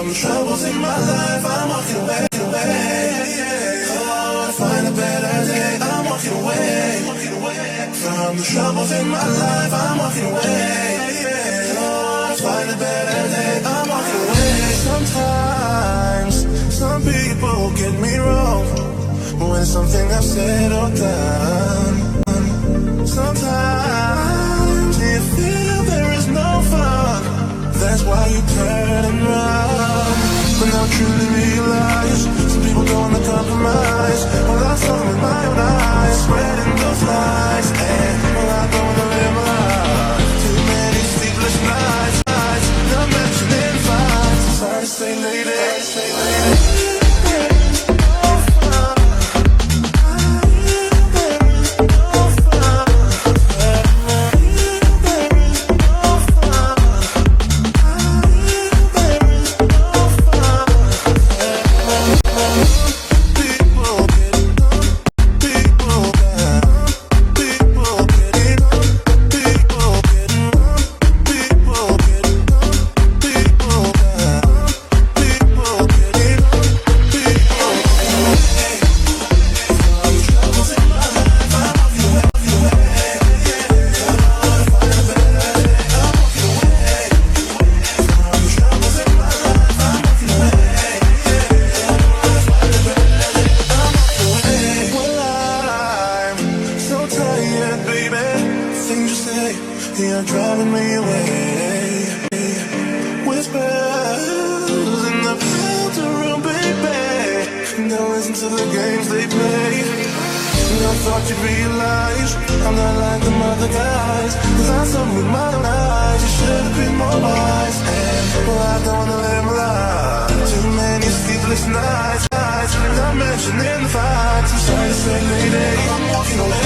From the troubles in my life, I'm walking away. Oh, to find a better day, I'm walking away. From the troubles in my life, I'm walking away. Oh, to find a better day, I'm walking away. Sometimes, some people get me wrong when it's something I've said or done. Sometimes you feel there is no fun, that's why you turn and run. But now truly realize some people don't wanna compromise. Well, I saw them with my own eyes, spreading those lies. And well, I don't wanna live my life. Too many sleepless nights, not mentioning fights. Sorry to say lady. You're driving me away. Whispers in the filter room, baby. Don't listen to the games they play. I thought you'd realize I'm not like them other guys. Cause I saw with my own eyes. You should have been more wise. And well, I don't wanna live my life. Too many sleepless nights, not mentioning the fights. I'm sorry to say, lady, I'm walking away.